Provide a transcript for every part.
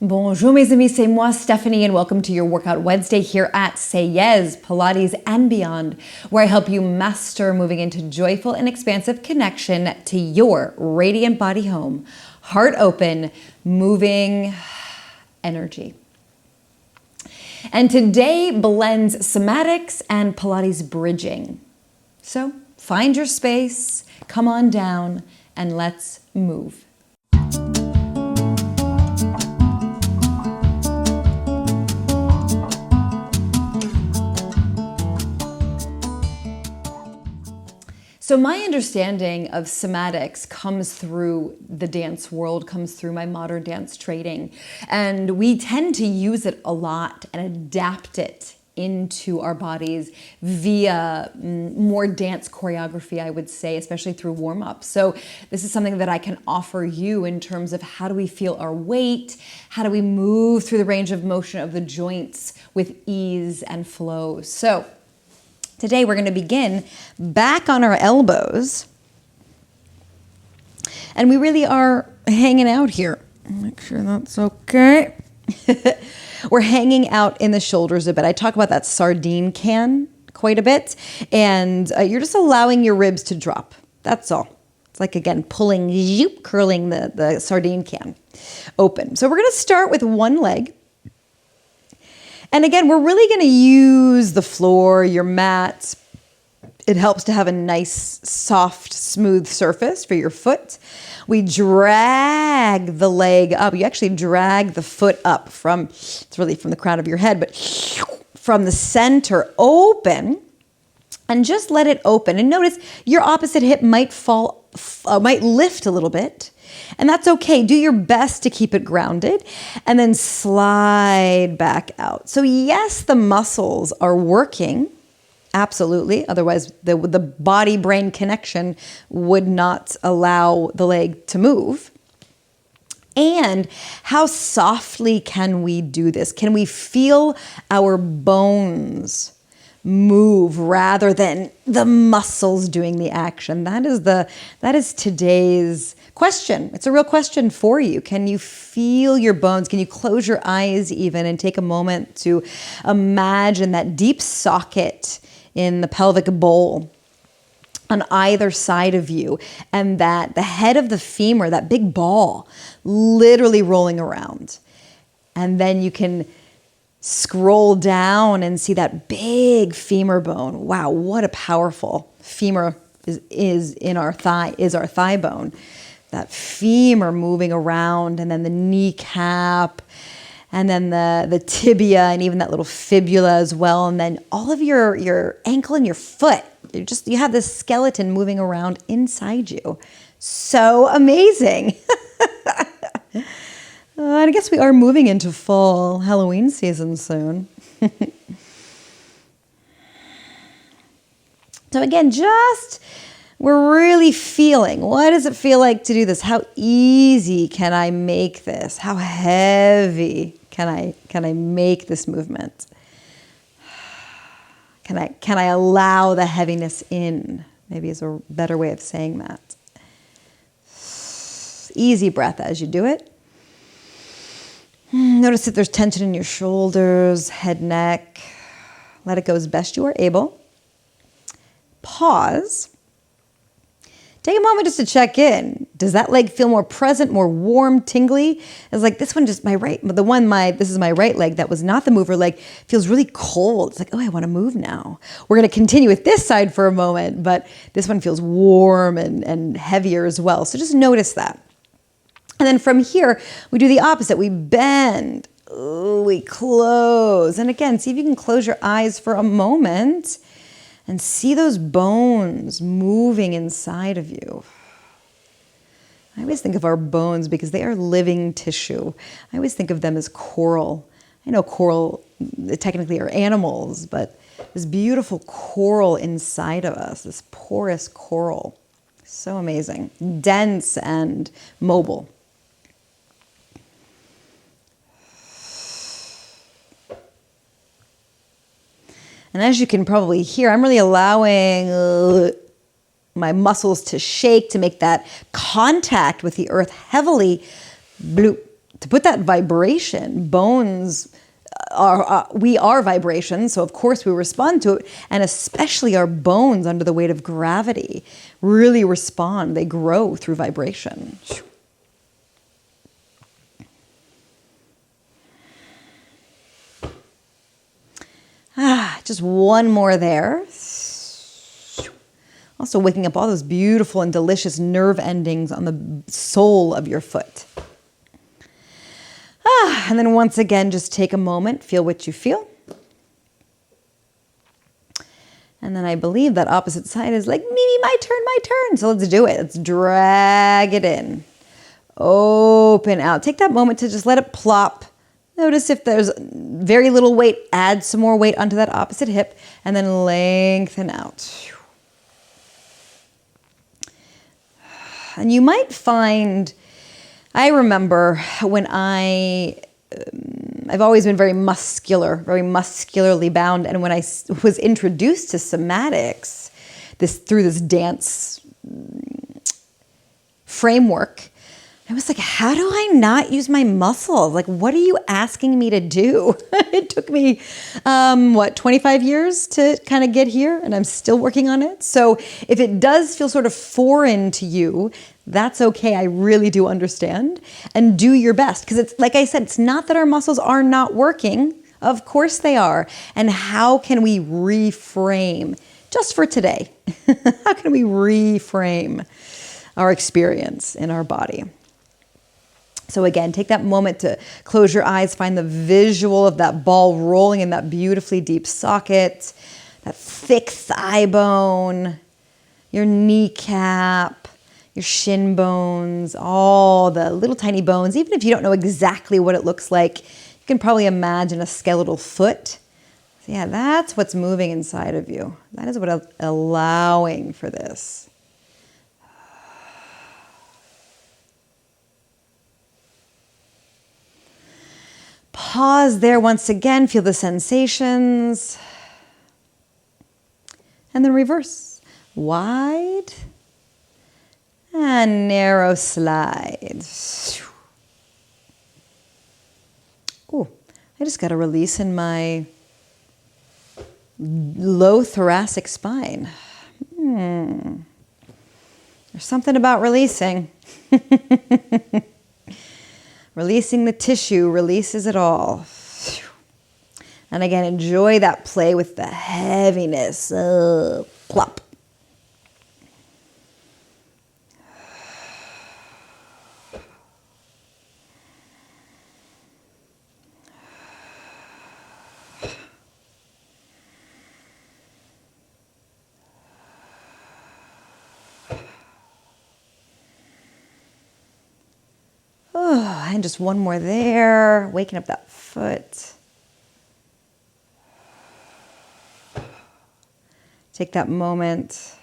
Bonjour mes amis, c'est moi Stephanie and welcome to your Workout Wednesday here at Say Yes, Pilates and Beyond, where I help you master moving into joyful and expansive connection to your radiant body home. Heart open, moving energy. And today blends somatics and Pilates bridging. So find your space, come on down, and let's move. So my understanding of somatics comes through the dance world, comes through my modern dance training. And we tend to use it a lot and adapt it into our bodies via more dance choreography, I would say, especially through warm-up. So this is something that I can offer you in terms of how do we feel our weight, how do we move through the range of motion of the joints with ease and flow. So today we're going to begin back on our elbows, and we really are hanging out here. Make sure that's okay. We're hanging out in the shoulders a bit. I talk about that sardine can quite a bit, and you're just allowing your ribs to drop. That's all. It's like, again, pulling, curling the sardine can open. So we're going to start with one leg. And again, we're really going to use the floor, your mat. It helps to have a nice, soft, smooth surface for your foot. We drag the leg up. You actually drag the foot up it's really from the crown of your head, but from the center open, and just let it open. And notice your opposite hip might lift a little bit. And that's okay. Do your best to keep it grounded and then slide back out. So yes, the muscles are working. Absolutely. Otherwise, the body-brain connection would not allow the leg to move. And how softly can we do this? Can we feel our bones move rather than the muscles doing the action? That is today's question. It's a real question for you. Can you feel your bones? Can you close your eyes even and take a moment to imagine that deep socket in the pelvic bowl on either side of you, and that the head of the femur, that big ball, literally rolling around. And then you can scroll down and see that big femur bone. Wow, what a powerful femur is our thigh bone. That femur moving around, and then the kneecap, and then the tibia, and even that little fibula as well. And then all of your ankle and your foot. You have this skeleton moving around inside you. So amazing. I guess we are moving into fall Halloween season soon. So again, we're really feeling, what does it feel like to do this? How easy can I make this? How heavy can I make this movement? Can I allow the heaviness in? Maybe is a better way of saying that. Easy breath as you do it. Notice if there's tension in your shoulders, head, neck. Let it go as best you are able. Pause. Take a moment just to check in. Does that leg feel more present, more warm, tingly? It's like this one this is my right leg that was not the mover leg, feels really cold. It's like, oh, I want to move now. We're going to continue with this side for a moment, but this one feels warm and heavier as well. So just notice that. And then from here, we do the opposite. We bend, we close. And again, see if you can close your eyes for a moment and see those bones moving inside of you. I always think of our bones because they are living tissue. I always think of them as coral. I know coral technically are animals, but this beautiful coral inside of us, this porous coral. So amazing, dense and mobile. And as you can probably hear, I'm really allowing my muscles to shake, to make that contact with the earth heavily bloop, to put that vibration. Bones we are vibrations, so of course we respond to it, and especially our bones under the weight of gravity really respond. They grow through vibration. Just one more there. Also waking up all those beautiful and delicious nerve endings on the sole of your foot. And then once again, just take a moment, feel what you feel. And then I believe that opposite side is like, Mimi, my turn. So let's do it. Let's drag it in. Open out. Take that moment to just let it plop. Notice if there's very little weight, add some more weight onto that opposite hip, and then lengthen out. And you might find, I remember when I've always been very muscular, very muscularly bound. And when I was introduced to somatics, through this dance framework, I was like, how do I not use my muscles? Like, what are you asking me to do? It took me, 25 years to kind of get here, and I'm still working on it. So if it does feel sort of foreign to you, that's okay. I really do understand. And do your best. Because it's, like I said, it's not that our muscles are not working. Of course they are. And how can we reframe, just for today, how can we reframe our experience in our body? So again, take that moment to close your eyes, find the visual of that ball rolling in that beautifully deep socket, that thick thigh bone, your kneecap, your shin bones, all the little tiny bones. Even if you don't know exactly what it looks like, you can probably imagine a skeletal foot. So yeah, that's what's moving inside of you. That is what allowing for this. Pause there once again, feel the sensations. And then reverse. Wide and narrow slide. Ooh, I just got a release in my low thoracic spine. There's something about releasing. Releasing the tissue releases it all. And again, enjoy that play with the heaviness. Plop. And just one more there, waking up that foot. Take that moment.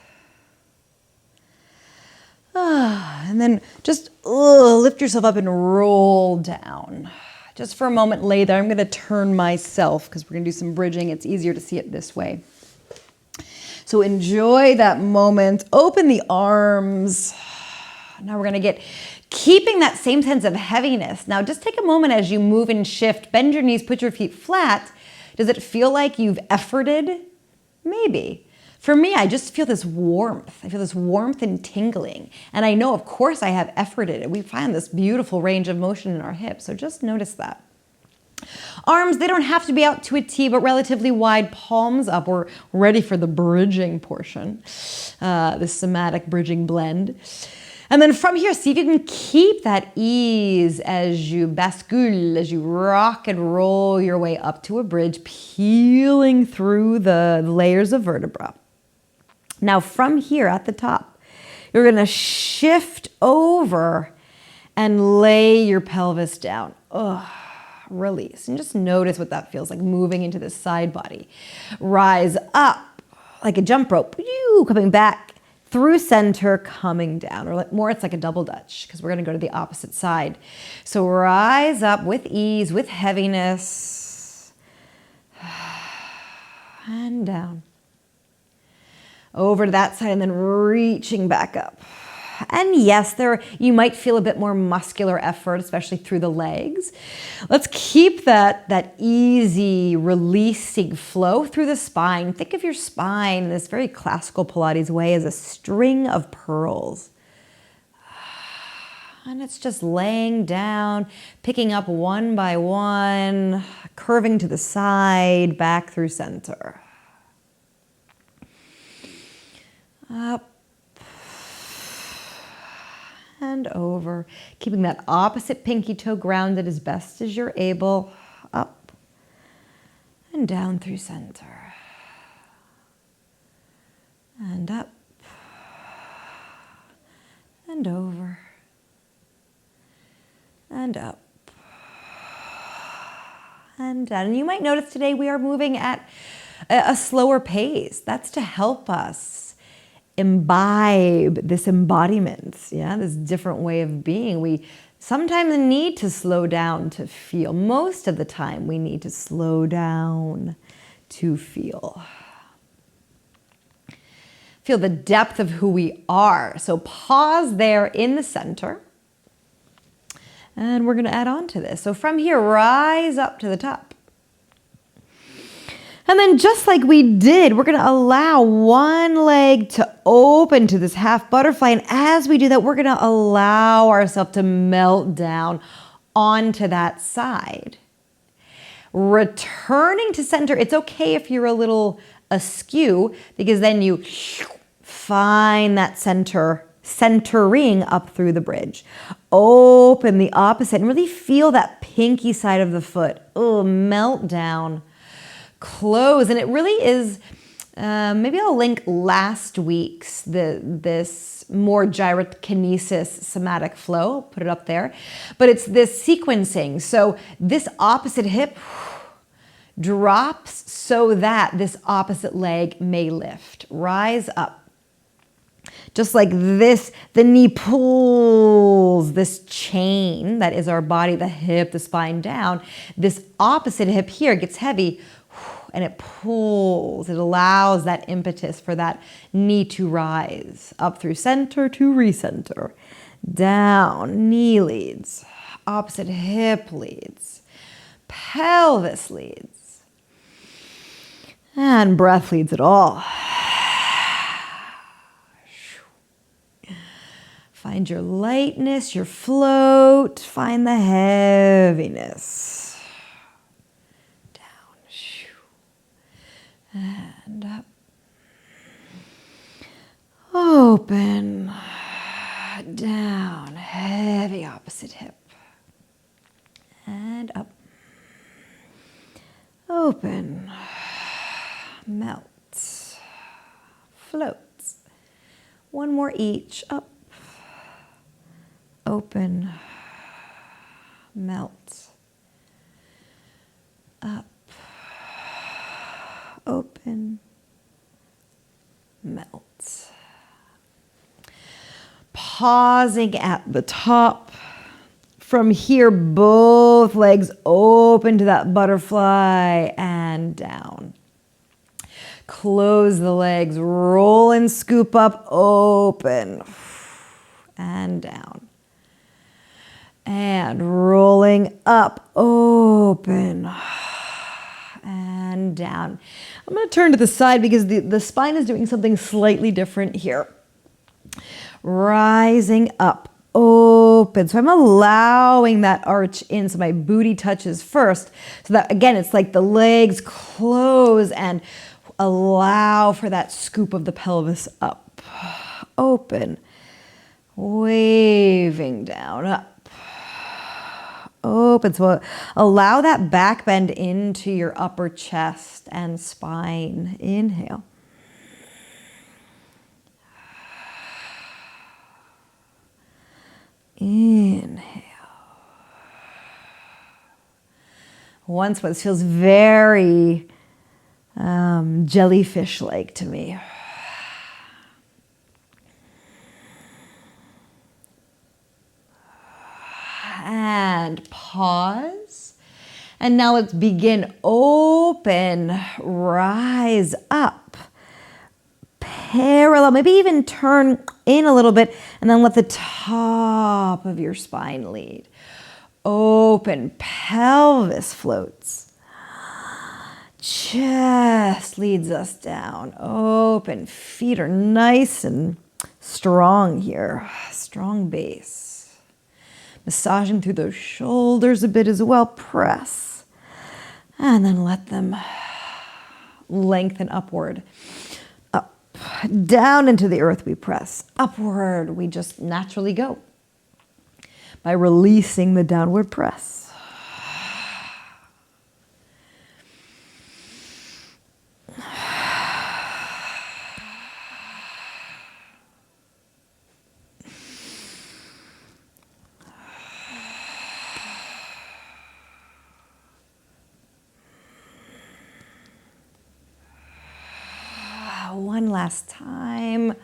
And then just lift yourself up and roll down. Just for a moment, lay there. I'm going to turn myself because we're going to do some bridging. It's easier to see it this way. So enjoy that moment. Open the arms. Now we're going to get keeping that same sense of heaviness. Now just take a moment as you move and shift. Bend your knees, put your feet flat. Does it feel like you've efforted? Maybe. For me, I just feel this warmth. I feel this warmth and tingling. And I know, of course, I have efforted. We find this beautiful range of motion in our hips. So just notice that. Arms, they don't have to be out to a T, but relatively wide, palms up. We're ready for the bridging portion, the somatic bridging blend. And then from here, see if you can keep that ease as you bascule, as you rock and roll your way up to a bridge, peeling through the layers of vertebra. Now from here at the top, you're going to shift over and lay your pelvis down. Release. And just notice what that feels like, moving into the side body. Rise up like a jump rope, coming back through center, coming down, or more, it's like a double Dutch because we're going to go to the opposite side. So rise up with ease, with heaviness, and down. Over to that side and then reaching back up. And yes, you might feel a bit more muscular effort, especially through the legs. Let's keep that easy releasing flow through the spine. Think of your spine in this very classical Pilates way as a string of pearls. And it's just laying down, picking up one by one, curving to the side, back through center. Up and over, keeping that opposite pinky toe grounded as best as you're able. Up and down through center. And up and over. And up and down. And you might notice today we are moving at a slower pace. That's to help us imbibe this embodiment, this different way of being. We sometimes need to slow down to feel. Most of the time we need to slow down to feel. Feel the depth of who we are. So pause there in the center. And we're going to add on to this. So from here, rise up to the top. And then just like we did, we're going to allow one leg to open to this half butterfly. And as we do that, we're going to allow ourselves to melt down onto that side. Returning to center, it's okay if you're a little askew, because then you find that centering up through the bridge. Open the opposite and really feel that pinky side of the foot. Oh, melt down. Close. And it really is, maybe I'll link last week's, this more gyrokinesis somatic flow. I'll put it up there. But it's this sequencing. So this opposite hip drops so that this opposite leg may lift. Rise up. Just like this, the knee pulls this chain that is our body, the hip, the spine down. This opposite hip here gets heavy and it pulls. It allows that impetus for that knee to rise. Up through center to recenter. Down, knee leads. Opposite hip leads. Pelvis leads. And breath leads it all. Find your lightness, your float. Find the heaviness. Down. And up. Open. Down. Heavy opposite hip. And up. Open. Melt. Float. One more each. Up. Open, melt, up, open, melt. Pausing at the top. From here, both legs open to that butterfly and down. Close the legs, roll and scoop up, open, and down. And rolling up, open, and down. I'm going to turn to the side because the spine is doing something slightly different here. Rising up, open. So I'm allowing that arch in so my booty touches first. So that, again, it's like the legs close and allow for that scoop of the pelvis up. Open, waving down, up. Open. So allow that back bend into your upper chest and spine. Inhale. Inhale. Once more, this feels very jellyfish-like to me. And pause. And now let's begin. Open, rise up, parallel, maybe even turn in a little bit, and then let the top of your spine lead. Open, pelvis floats. Chest leads us down. Open, feet are nice and strong here. Strong base. Massaging through those shoulders a bit as well. Press. And then let them lengthen upward. Up. Down into the earth we press. Upward we just naturally go by releasing the downward press. One last time.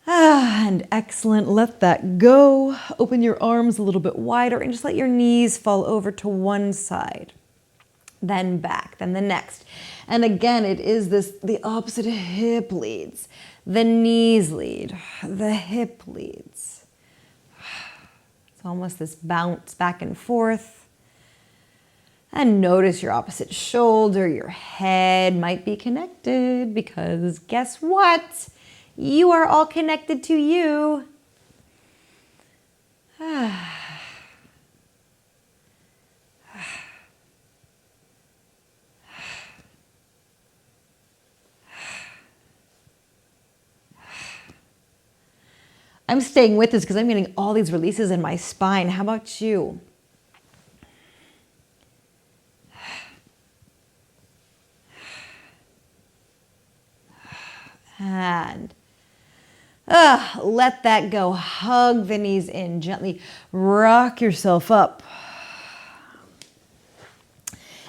And excellent. Let that go. Open your arms a little bit wider and just let your knees fall over to one side. Then back, then the next. And again, it is the opposite hip leads. The knees lead, the hip leads. It's almost this bounce back and forth. And notice your opposite shoulder, your head might be connected because guess what? You are all connected to you. I'm staying with this because I'm getting all these releases in my spine. How about you? And let that go. Hug the knees in. Gently rock yourself up.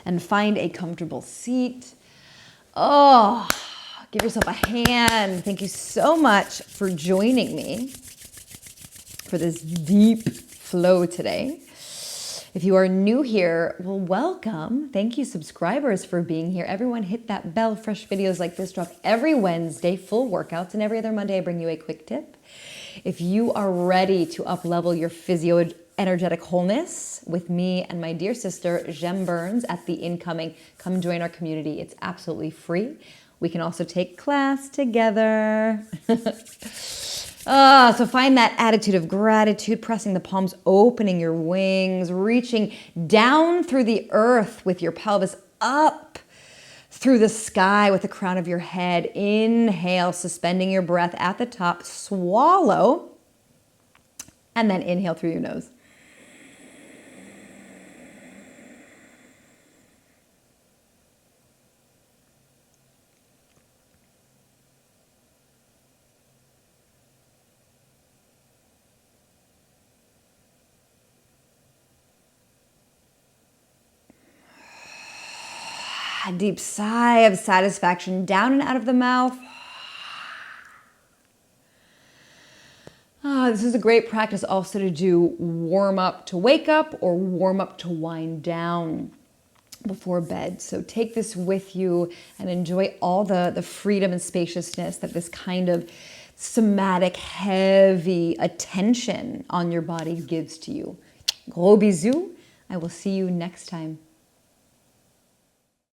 And find a comfortable seat. Oh, give yourself a hand. Thank you so much for joining me for this deep flow today. If you are new here, well, welcome. Thank you, subscribers, for being here. Everyone hit that bell. Fresh videos like this drop every Wednesday, full workouts, and every other Monday I bring you a quick tip. If you are ready to up-level your physio-energetic wholeness with me and my dear sister, Jem Burns, at the Incoming, come join our community. It's absolutely free. We can also take class together. So find that attitude of gratitude, pressing the palms, opening your wings, reaching down through the earth with your pelvis up through the sky with the crown of your head. Inhale, suspending your breath at the top, swallow, and then inhale through your nose. A deep sigh of satisfaction down and out of the mouth. This is a great practice also to do warm up to wake up or warm up to wind down before bed. So take this with you and enjoy all the freedom and spaciousness that this kind of somatic, heavy attention on your body gives to you. Gros bisous. I will see you next time.